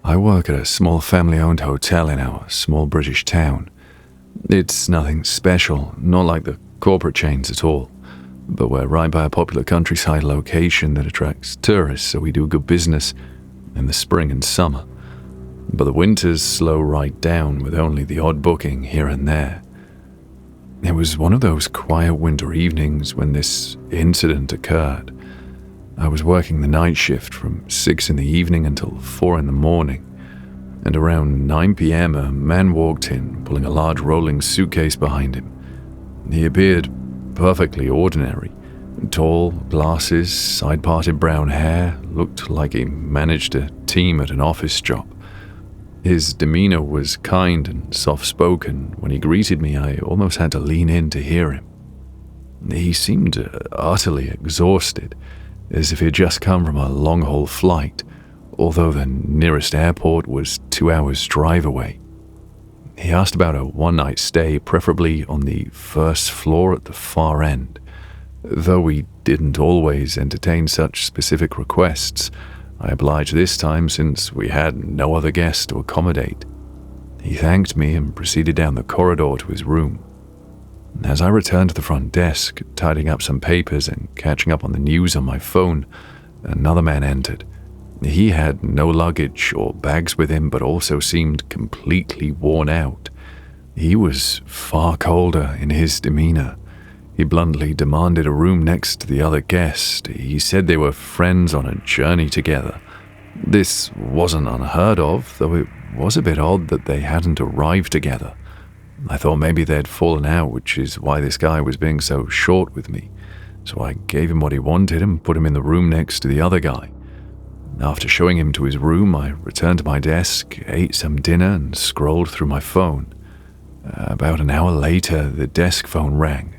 I work at a small family-owned hotel in our small British town. It's nothing special, not like the corporate chains at all, but we're right by a popular countryside location that attracts tourists, so we do good business in the spring and summer. But the winters slow right down with only the odd booking here and there. It was one of those quiet winter evenings when this incident occurred. I was working the night shift from 6 in the evening until 4 in the morning, and around 9 p.m. a man walked in, pulling a large rolling suitcase behind him. He appeared perfectly ordinary. Tall, glasses, side-parted brown hair, looked like he managed a team at an office job. His demeanor was kind and soft-spoken. When he greeted me, I almost had to lean in to hear him. He seemed utterly exhausted, as if he had just come from a long-haul flight, although the nearest airport was 2 hours' drive away. He asked about a one-night stay, preferably on the first floor at the far end. Though we didn't always entertain such specific requests, I obliged this time since we had no other guests to accommodate. He thanked me and proceeded down the corridor to his room. As I returned to the front desk, tidying up some papers and catching up on the news on my phone, another man entered. He had no luggage or bags with him, but also seemed completely worn out. He was far colder in his demeanor. He bluntly demanded a room next to the other guest. He said they were friends on a journey together. This wasn't unheard of, though it was a bit odd that they hadn't arrived together. I thought maybe they'd fallen out, which is why this guy was being so short with me. So I gave him what he wanted and put him in the room next to the other guy. After showing him to his room, I returned to my desk, ate some dinner, and scrolled through my phone. About an hour later, the desk phone rang.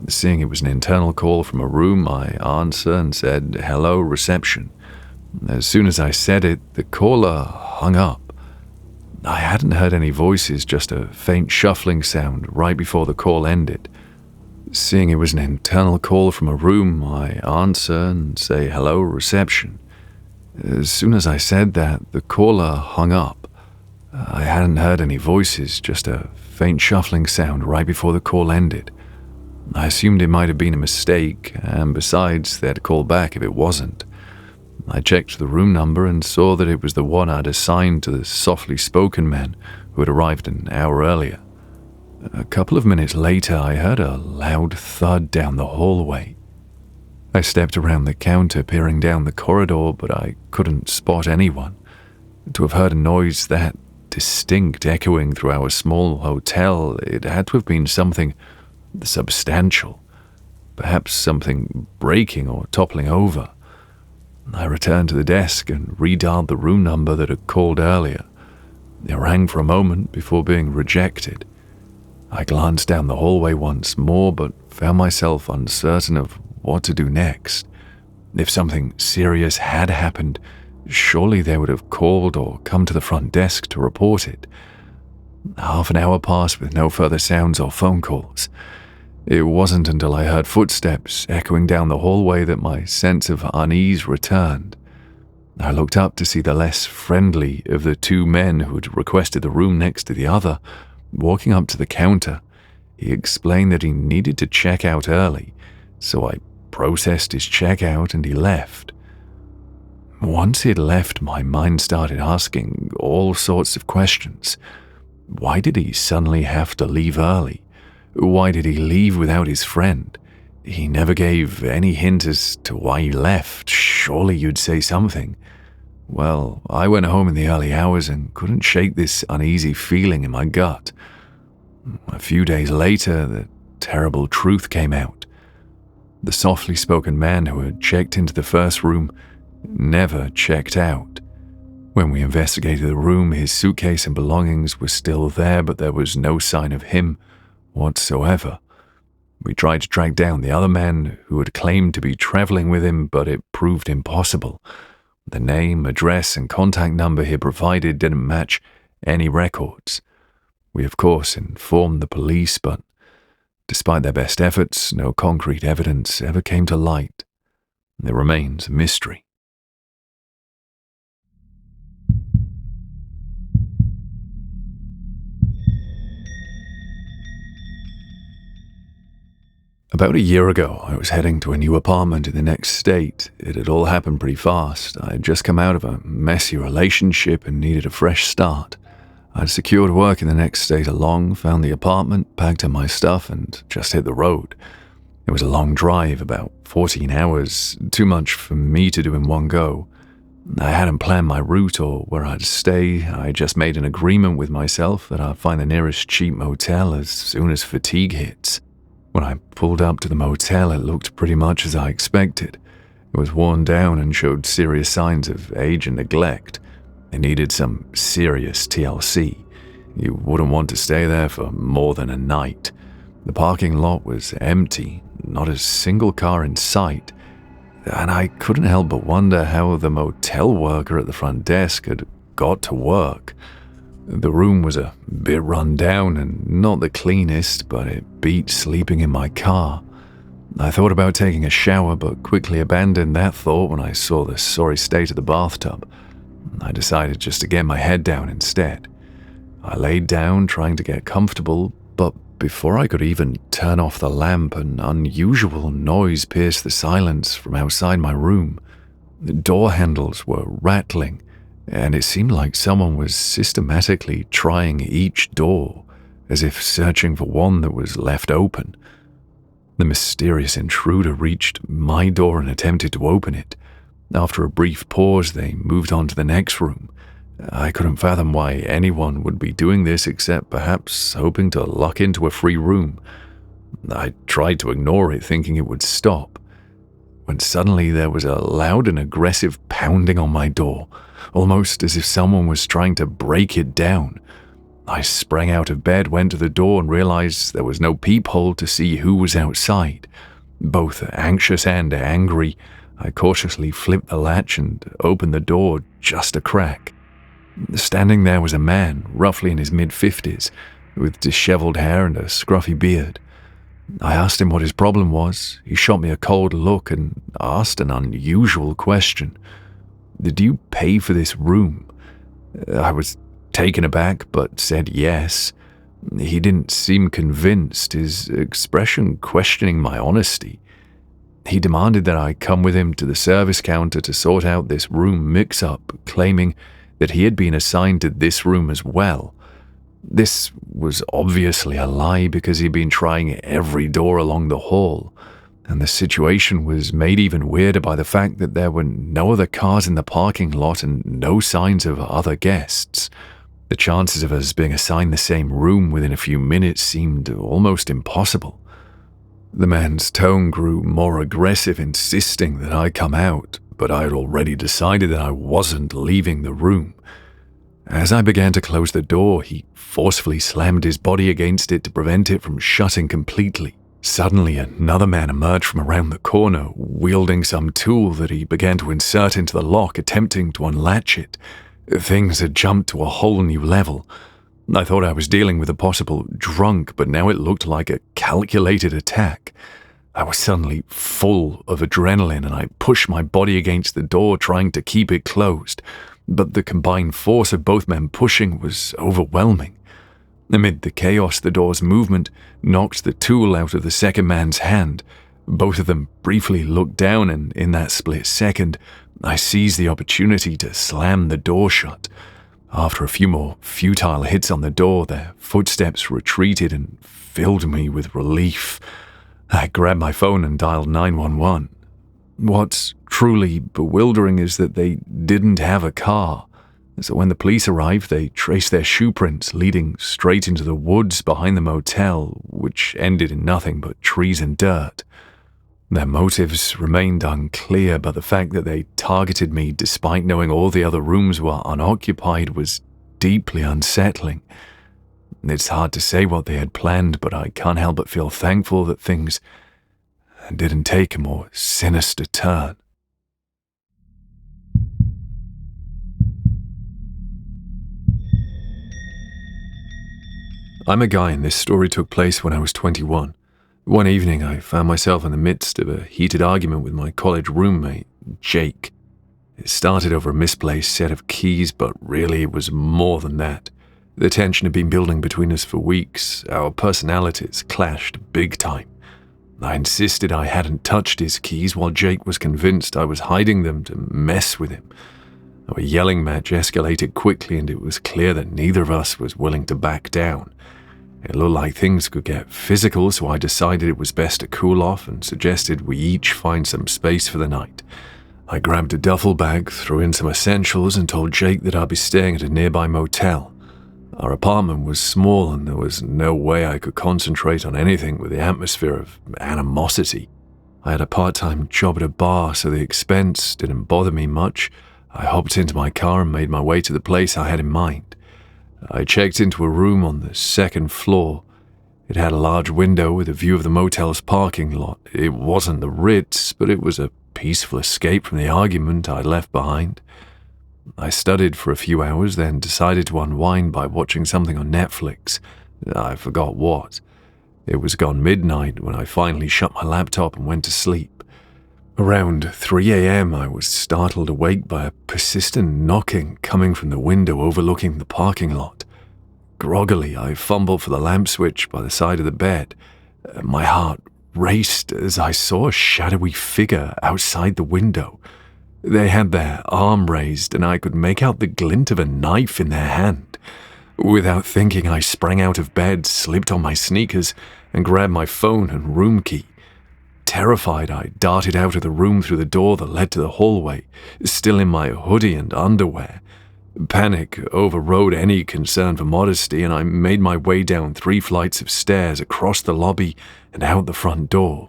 Seeing it was an internal call from a room, I answered and said, "Hello, reception." As soon as I said it, the caller hung up. I hadn't heard any voices, just a faint shuffling sound right before the call ended. Seeing it was an internal call from a room, I answer and say, "Hello, reception." As soon as I said that, the caller hung up. I hadn't heard any voices, just a faint shuffling sound right before the call ended. I assumed it might have been a mistake, and besides, they'd call back if it wasn't. I checked the room number and saw that it was the one I'd assigned to the softly spoken man who had arrived an hour earlier. A couple of minutes later, I heard a loud thud down the hallway. I stepped around the counter, peering down the corridor, but I couldn't spot anyone. To have heard a noise that distinct echoing through our small hotel, it had to have been something substantial, perhaps something breaking or toppling over. I returned to the desk and redialed the room number that had called earlier. It rang for a moment before being rejected. I glanced down the hallway once more, but found myself uncertain of what to do next. If something serious had happened, surely they would have called or come to the front desk to report it. Half an hour passed with no further sounds or phone calls. It wasn't until I heard footsteps echoing down the hallway that my sense of unease returned. I looked up to see the less friendly of the two men who had requested the room next to the other. Walking up to the counter, he explained that he needed to check out early, so I processed his checkout and he left. Once he had left, my mind started asking all sorts of questions. Why did he suddenly have to leave early? Why did he leave without his friend? He never gave any hint as to why he left. Surely you'd say something. Well, I went home in the early hours and couldn't shake this uneasy feeling in my gut. A few days later, the terrible truth came out. The softly spoken man who had checked into the first room never checked out. When we investigated the room, his suitcase and belongings were still there, but there was no sign of him whatsoever. We tried to track down the other man who had claimed to be traveling with him, but it proved impossible. The name, address, and contact number he provided didn't match any records. We, of course, informed the police, but despite their best efforts, no concrete evidence ever came to light. It remains a mystery. About a year ago, I was heading to a new apartment in the next state. It had all happened pretty fast. I had just come out of a messy relationship and needed a fresh start. I'd secured work in the next state along, found the apartment, packed up my stuff, and just hit the road. It was a long drive, about 14 hours, too much for me to do in one go. I hadn't planned my route or where I'd stay. I just made an agreement with myself that I'd find the nearest cheap motel as soon as fatigue hits. When I pulled up to the motel, it looked pretty much as I expected. It was worn down and showed serious signs of age and neglect. It needed some serious TLC. You wouldn't want to stay there for more than a night. The parking lot was empty, not a single car in sight, and I couldn't help but wonder how the motel worker at the front desk had got to work. The room was a bit run down and not the cleanest, but it beat sleeping in my car. I thought about taking a shower, but quickly abandoned that thought when I saw the sorry state of the bathtub. I decided just to get my head down instead. I laid down, trying to get comfortable, but before I could even turn off the lamp, an unusual noise pierced the silence from outside my room. The door handles were rattling, and it seemed like someone was systematically trying each door, as if searching for one that was left open. The mysterious intruder reached my door and attempted to open it. After a brief pause, they moved on to the next room. I couldn't fathom why anyone would be doing this except perhaps hoping to luck into a free room. I tried to ignore it, thinking it would stop, when suddenly there was a loud and aggressive pounding on my door, almost as if someone was trying to break it down. I sprang out of bed, went to the door, and realized there was no peephole to see who was outside. Both anxious and angry, I cautiously flipped the latch and opened the door just a crack. Standing there was a man, roughly in his mid-50s, with disheveled hair and a scruffy beard. I asked him what his problem was. He shot me a cold look and asked an unusual question. "Did you pay for this room?" I was taken aback, but said yes. He didn't seem convinced, his expression questioning my honesty. He demanded that I come with him to the service counter to sort out this room mix-up, claiming that he had been assigned to this room as well. This was obviously a lie because he'd been trying every door along the hall, and the situation was made even weirder by the fact that there were no other cars in the parking lot and no signs of other guests. The chances of us being assigned the same room within a few minutes seemed almost impossible. The man's tone grew more aggressive, insisting that I come out, but I had already decided that I wasn't leaving the room. As I began to close the door, he forcefully slammed his body against it to prevent it from shutting completely. Suddenly, another man emerged from around the corner, wielding some tool that he began to insert into the lock, attempting to unlatch it. Things had jumped to a whole new level. I thought I was dealing with a possible drunk, but now it looked like a calculated attack. I was suddenly full of adrenaline, and I pushed my body against the door, trying to keep it closed. But the combined force of both men pushing was overwhelming. Amid the chaos, the door's movement knocked the tool out of the second man's hand. Both of them briefly looked down, and in that split second, I seized the opportunity to slam the door shut. After a few more futile hits on the door, their footsteps retreated and filled me with relief. I grabbed my phone and dialed 911. What's truly bewildering is that they didn't have a car. So when the police arrived, they traced their shoe prints leading straight into the woods behind the motel, which ended in nothing but trees and dirt. Their motives remained unclear, but the fact that they targeted me despite knowing all the other rooms were unoccupied was deeply unsettling. It's hard to say what they had planned, but I can't help but feel thankful that things didn't take a more sinister turn. I'm a guy, and this story took place when I was 21. One evening, I found myself in the midst of a heated argument with my college roommate, Jake. It started over a misplaced set of keys, but really it was more than that. The tension had been building between us for weeks. Our personalities clashed big time. I insisted I hadn't touched his keys while Jake was convinced I was hiding them to mess with him. Our yelling match escalated quickly, and it was clear that neither of us was willing to back down. It looked like things could get physical, so I decided it was best to cool off and suggested we each find some space for the night. I grabbed a duffel bag, threw in some essentials, and told Jake that I'd be staying at a nearby motel. Our apartment was small, and there was no way I could concentrate on anything with the atmosphere of animosity. I had a part-time job at a bar, so the expense didn't bother me much. I hopped into my car and made my way to the place I had in mind. I checked into a room on the second floor. It had a large window with a view of the motel's parking lot. It wasn't the Ritz, but it was a peaceful escape from the argument I'd left behind. I studied for a few hours, then decided to unwind by watching something on Netflix. I forgot what. It was gone midnight when I finally shut my laptop and went to sleep. Around 3 a.m., I was startled awake by a persistent knocking coming from the window overlooking the parking lot. Groggily, I fumbled for the lamp switch by the side of the bed. My heart raced as I saw a shadowy figure outside the window. They had their arm raised, and I could make out the glint of a knife in their hand. Without thinking, I sprang out of bed, slipped on my sneakers, and grabbed my phone and room key. Terrified, I darted out of the room through the door that led to the hallway, still in my hoodie and underwear. Panic overrode any concern for modesty, and I made my way down 3 flights of stairs, across the lobby, and out the front door.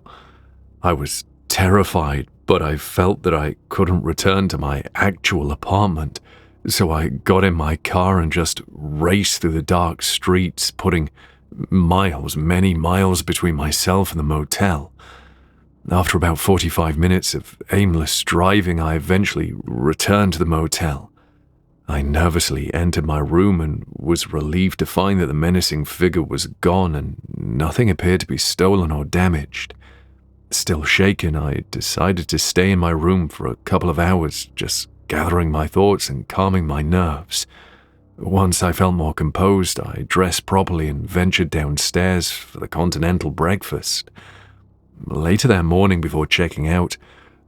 I was terrified, but I felt that I couldn't return to my actual apartment, so I got in my car and just raced through the dark streets, putting many miles between myself and the motel. After about 45 minutes of aimless driving, I eventually returned to the motel. I nervously entered my room and was relieved to find that the menacing figure was gone and nothing appeared to be stolen or damaged. Still shaken, I decided to stay in my room for a couple of hours, just gathering my thoughts and calming my nerves. Once I felt more composed, I dressed properly and ventured downstairs for the continental breakfast. Later that morning, before checking out,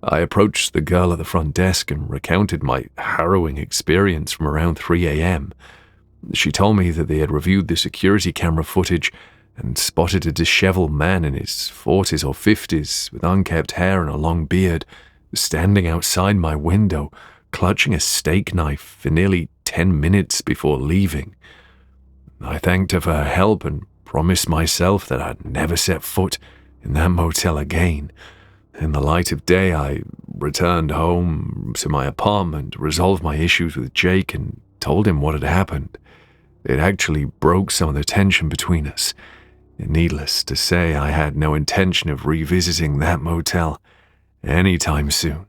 I approached the girl at the front desk and recounted my harrowing experience from around 3 a.m. She told me that they had reviewed the security camera footage and spotted a disheveled man in his 40s or 50s with unkempt hair and a long beard standing outside my window, clutching a steak knife for nearly 10 minutes before leaving. I thanked her for her help and promised myself that I'd never set foot in that motel again. In the light of day, I returned home to my apartment, resolved my issues with Jake, and told him what had happened. It actually broke some of the tension between us. Needless to say, I had no intention of revisiting that motel anytime soon.